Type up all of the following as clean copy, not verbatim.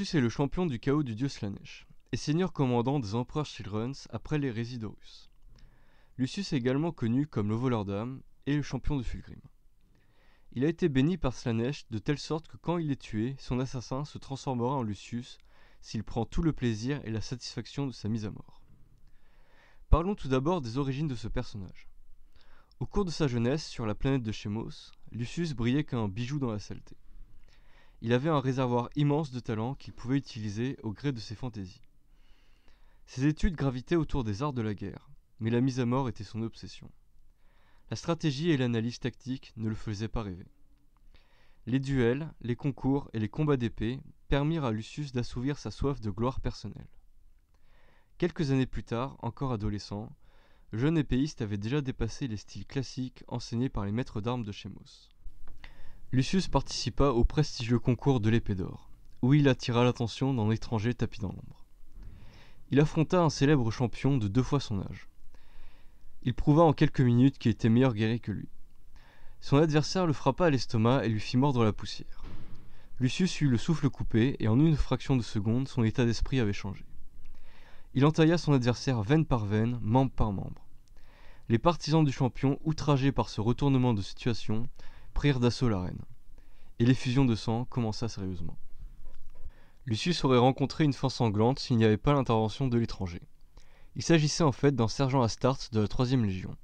Lucius est le champion du chaos du dieu Slanesh, et seigneur commandant des empereurs Childrens après l'hérésie d'Horus. Lucius est également connu comme le voleur d'âmes et le champion de Fulgrim. Il a été béni par Slanesh de telle sorte que quand il est tué, son assassin se transformera en Lucius s'il prend tout le plaisir et la satisfaction de sa mise à mort. Parlons tout d'abord des origines de ce personnage. Au cours de sa jeunesse sur la planète de Chemos, Lucius brillait comme un bijou dans la saleté. Il avait un réservoir immense de talents qu'il pouvait utiliser au gré de ses fantaisies. Ses études gravitaient autour des arts de la guerre, mais la mise à mort était son obsession. La stratégie et l'analyse tactique ne le faisaient pas rêver. Les duels, les concours et les combats d'épée permirent à Lucius d'assouvir sa soif de gloire personnelle. Quelques années plus tard, encore adolescent, le jeune épéiste avait déjà dépassé les styles classiques enseignés par les maîtres d'armes de Chemos. Lucius participa au prestigieux concours de l'épée d'or, où il attira l'attention d'un étranger tapi dans l'ombre. Il affronta un célèbre champion de 2 fois son âge. Il prouva en quelques minutes qu'il était meilleur guerrier que lui. Son adversaire le frappa à l'estomac et lui fit mordre la poussière. Lucius eut le souffle coupé et en une fraction de seconde, son état d'esprit avait changé. Il entailla son adversaire veine par veine, membre par membre. Les partisans du champion, outragés par ce retournement de situation, prirent d'assaut l'arène. Et l'effusion de sang commença sérieusement. Lucius aurait rencontré une fin sanglante s'il n'y avait pas l'intervention de l'étranger. Il s'agissait en fait d'un sergent Astarte de la 3e Légion,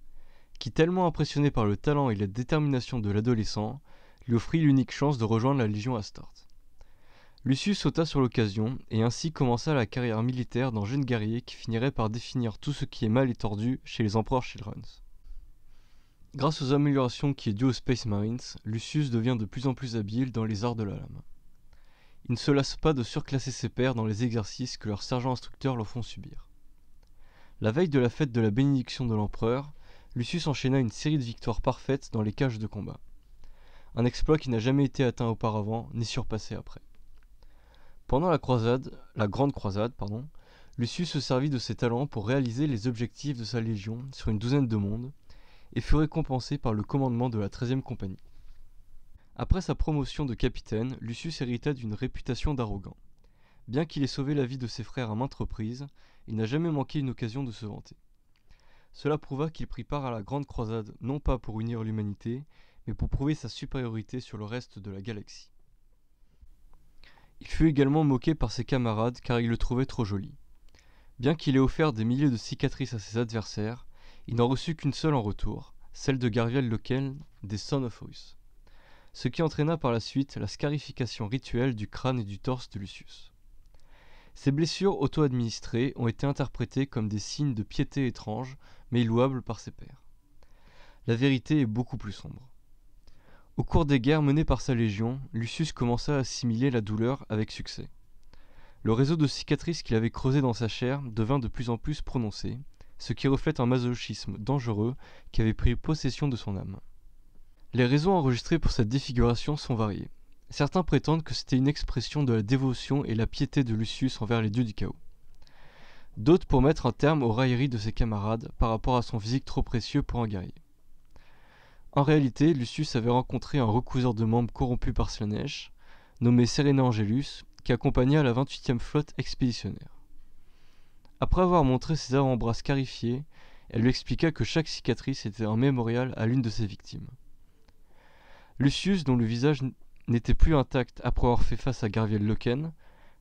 qui, tellement impressionné par le talent et la détermination de l'adolescent, lui offrit l'unique chance de rejoindre la Légion Astarte. Lucius sauta sur l'occasion, et ainsi commença la carrière militaire d'un jeune guerrier qui finirait par définir tout ce qui est mal et tordu chez les empereurs Childrens. Grâce aux améliorations qui est due aux Space Marines, Lucius devient de plus en plus habile dans les arts de la lame. Il ne se lasse pas de surclasser ses pairs dans les exercices que leurs sergents instructeurs leur font subir. La veille de la fête de la bénédiction de l'empereur, Lucius enchaîna une série de victoires parfaites dans les cages de combat. Un exploit qui n'a jamais été atteint auparavant, ni surpassé après. Pendant la Grande Croisade, Lucius se servit de ses talents pour réaliser les objectifs de sa légion sur une douzaine de mondes, et fut récompensé par le commandement de la 13e compagnie. Après sa promotion de capitaine, Lucius hérita d'une réputation d'arrogant. Bien qu'il ait sauvé la vie de ses frères à maintes reprises, il n'a jamais manqué une occasion de se vanter. Cela prouva qu'il prit part à la Grande Croisade non pas pour unir l'humanité, mais pour prouver sa supériorité sur le reste de la galaxie. Il fut également moqué par ses camarades car ils le trouvaient trop joli. Bien qu'il ait offert des milliers de cicatrices à ses adversaires, il n'en reçut qu'une seule en retour, celle de Garviel Loken des Sons of Horus, ce qui entraîna par la suite la scarification rituelle du crâne et du torse de Lucius. Ces blessures auto-administrées ont été interprétées comme des signes de piété étranges, mais louables par ses pairs. La vérité est beaucoup plus sombre. Au cours des guerres menées par sa légion, Lucius commença à assimiler la douleur avec succès. Le réseau de cicatrices qu'il avait creusé dans sa chair devint de plus en plus prononcé, ce qui reflète un masochisme dangereux qui avait pris possession de son âme. Les raisons enregistrées pour cette défiguration sont variées. Certains prétendent que c'était une expression de la dévotion et la piété de Lucius envers les dieux du chaos. D'autres pour mettre un terme aux railleries de ses camarades par rapport à son physique trop précieux pour un guerrier. En réalité, Lucius avait rencontré un recouseur de membres corrompu par Slanesh, nommé Serena Angelus, qui accompagna la 28e flotte expéditionnaire. Après avoir montré ses avant-bras scarifiés, elle lui expliqua que chaque cicatrice était un mémorial à l'une de ses victimes. Lucius, dont le visage n'était plus intact après avoir fait face à Garviel Loken,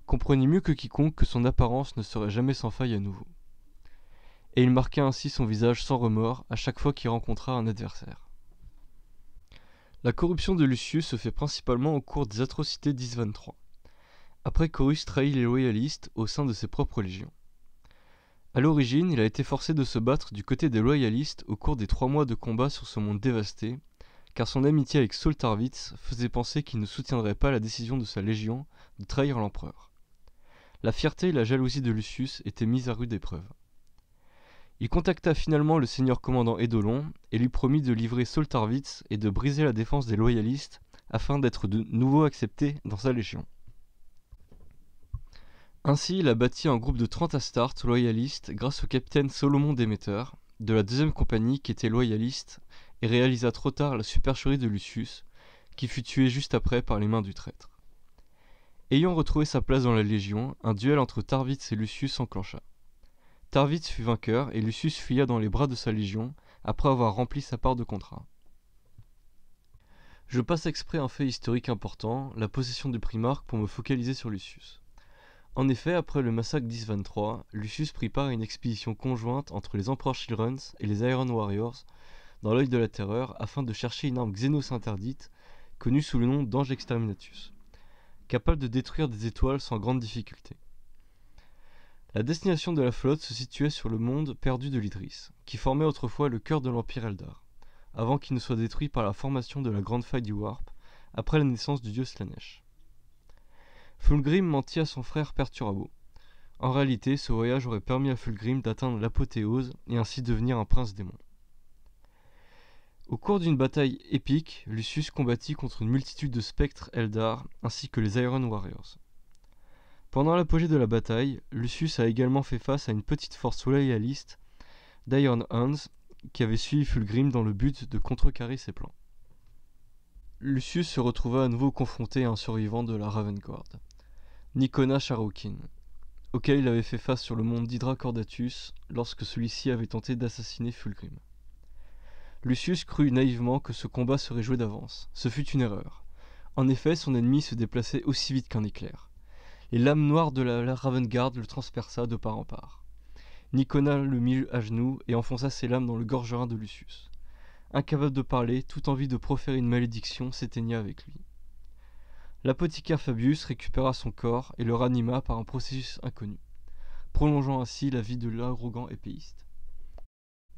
comprenait mieux que quiconque que son apparence ne serait jamais sans faille à nouveau. Et il marqua ainsi son visage sans remords à chaque fois qu'il rencontra un adversaire. La corruption de Lucius se fait principalement au cours des atrocités d'Isvan III, après qu'Horus trahit les loyalistes au sein de ses propres légions. A l'origine, il a été forcé de se battre du côté des loyalistes au cours des 3 mois de combat sur ce monde dévasté, car son amitié avec Saul Tarwitz faisait penser qu'il ne soutiendrait pas la décision de sa légion de trahir l'empereur. La fierté et la jalousie de Lucius étaient mises à rude épreuve. Il contacta finalement le seigneur commandant Eidolon et lui promit de livrer Saul Tarwitz et de briser la défense des loyalistes afin d'être de nouveau accepté dans sa légion. Ainsi, il a bâti un groupe de 30 Astartes loyalistes grâce au capitaine Solomon Déméter, de la 2e compagnie qui était loyaliste et réalisa trop tard la supercherie de Lucius, qui fut tué juste après par les mains du traître. Ayant retrouvé sa place dans la Légion, un duel entre Tarvitz et Lucius s'enclencha. Tarvitz fut vainqueur et Lucius fuya dans les bras de sa Légion après avoir rempli sa part de contrat. Je passe exprès un fait historique important, la possession du Primarque, pour me focaliser sur Lucius. En effet, après le massacre d'Is-23, Lucius prit part à une expédition conjointe entre les empereurs Childrens et les Iron Warriors dans l'œil de la terreur afin de chercher une arme Xenos interdite, connue sous le nom d'Ange Exterminatus, capable de détruire des étoiles sans grande difficulté. La destination de la flotte se situait sur le monde perdu de l'Idris, qui formait autrefois le cœur de l'Empire Eldar, avant qu'il ne soit détruit par la formation de la Grande Faille du Warp, après la naissance du dieu Slaanesh. Fulgrim mentit à son frère Perturabo. En réalité, ce voyage aurait permis à Fulgrim d'atteindre l'apothéose et ainsi devenir un prince démon. Au cours d'une bataille épique, Lucius combattit contre une multitude de spectres Eldar ainsi que les Iron Warriors. Pendant l'apogée de la bataille, Lucius a également fait face à une petite force loyaliste d'Iron Hands qui avait suivi Fulgrim dans le but de contrecarrer ses plans. Lucius se retrouva à nouveau confronté à un survivant de la Raven Guard, Nicona Charokin, auquel il avait fait face sur le monde d'Hydra Cordatus lorsque celui-ci avait tenté d'assassiner Fulgrim. Lucius crut naïvement que ce combat serait joué d'avance. Ce fut une erreur. En effet, son ennemi se déplaçait aussi vite qu'un éclair. Les lames noires de la Raven Guard le transperça de part en part. Nicona le mit à genoux et enfonça ses lames dans le gorgerin de Lucius. Incapable de parler, toute envie de proférer une malédiction s'éteigna avec lui. L'apothicaire Fabius récupéra son corps et le ranima par un processus inconnu, prolongeant ainsi la vie de l'arrogant épéiste.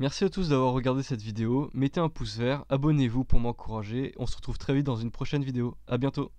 Merci à tous d'avoir regardé cette vidéo, mettez un pouce vert, abonnez-vous pour m'encourager, on se retrouve très vite dans une prochaine vidéo, à bientôt.